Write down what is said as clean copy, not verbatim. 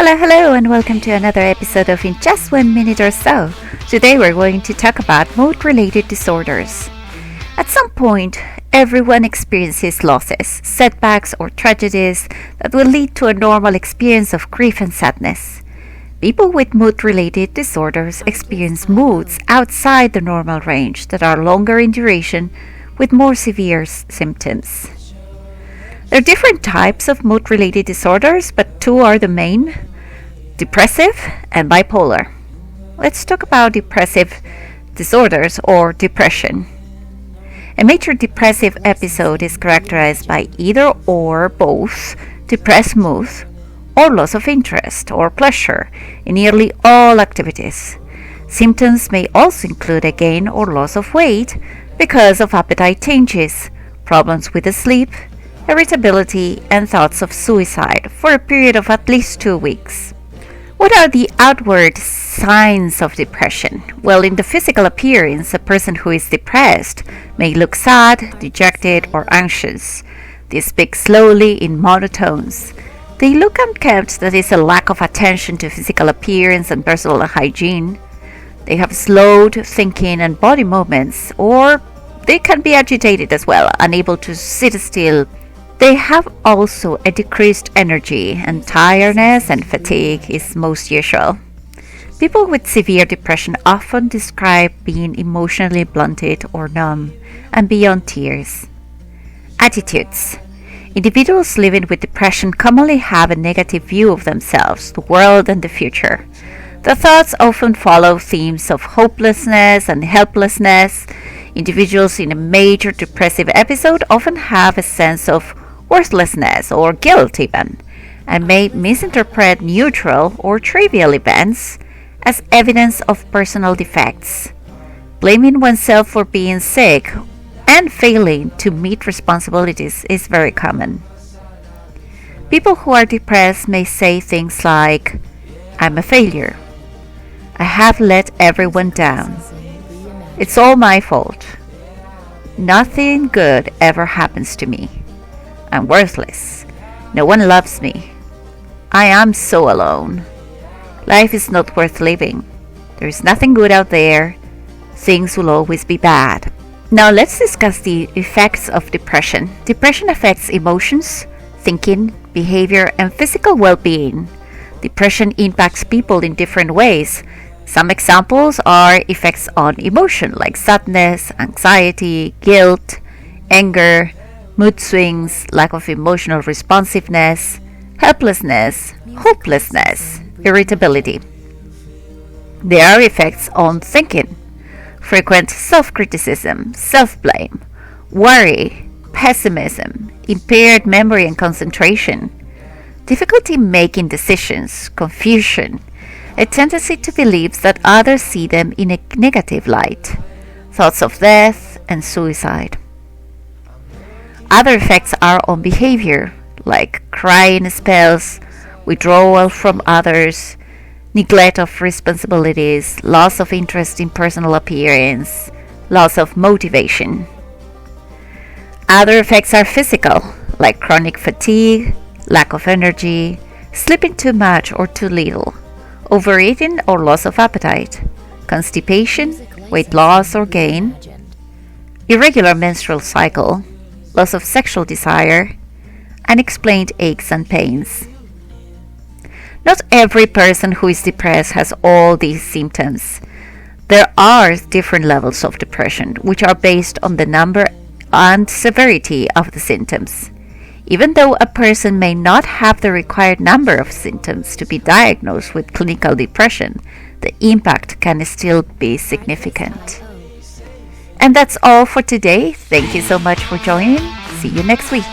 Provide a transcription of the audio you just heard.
Hello, and welcome to another episode of In Just 1 Minute or So. Today we're going to talk about mood-related disorders. At some point, everyone experiences losses, setbacks, or tragedies that will lead to a normal experience of grief and sadness. People with mood-related disorders experience moods outside the normal range that are longer in duration with more severe symptoms. There are different types of mood-related disorders, but two are the main: depressive and bipolar. Let's talk about depressive disorders or depression. A major depressive episode is characterized by either or both depressed mood or loss of interest or pleasure in nearly all activities. Symptoms may also include a gain or loss of weight because of appetite changes, problems with the sleep, irritability, and thoughts of suicide for a period of at least 2 weeks. What are the outward signs of depression? Well, in the physical appearance, a person who is depressed may look sad, dejected, or anxious. They speak slowly in monotones. They look unkempt, that is, a lack of attention to physical appearance and personal hygiene. They have slowed thinking and body movements, or they can be agitated as well, unable to sit still. They have also a decreased energy, and tiredness and fatigue is most usual. People with severe depression often describe being emotionally blunted or numb and beyond tears. Attitudes. Individuals living with depression commonly have a negative view of themselves, the world, and the future. The thoughts often follow themes of hopelessness and helplessness. Individuals in a major depressive episode often have a sense of worthlessness or guilt even, and may misinterpret neutral or trivial events as evidence of personal defects. Blaming oneself for being sick and failing to meet responsibilities is very common. People who are depressed may say things like, "I'm a failure. I have let everyone down. It's all my fault. Nothing good ever happens to me. I'm worthless. No one loves me. I am so alone. Life is not worth living. There is nothing good out there. Things will always be bad." Now let's discuss the effects of depression. Depression affects emotions, thinking, behavior, and physical well-being. Depression impacts people in different ways. Some examples are effects on emotion like sadness, anxiety, guilt, anger, mood swings, lack of emotional responsiveness, helplessness, hopelessness, irritability. There are effects on thinking: frequent self-criticism, self-blame, worry, pessimism, impaired memory and concentration, difficulty making decisions, confusion, a tendency to believe that others see them in a negative light, thoughts of death and suicide. Other effects are on behavior, like crying spells, withdrawal from others, neglect of responsibilities, loss of interest in personal appearance, loss of motivation. Other effects are physical, like chronic fatigue, lack of energy, sleeping too much or too little, overeating or loss of appetite, constipation, weight loss or gain, irregular menstrual cycle, loss of sexual desire, unexplained aches and pains. Not every person who is depressed has all these symptoms. There are different levels of depression, which are based on the number and severity of the symptoms. Even though a person may not have the required number of symptoms to be diagnosed with clinical depression, the impact can still be significant. And that's all for today. Thank you so much for joining. See you next week.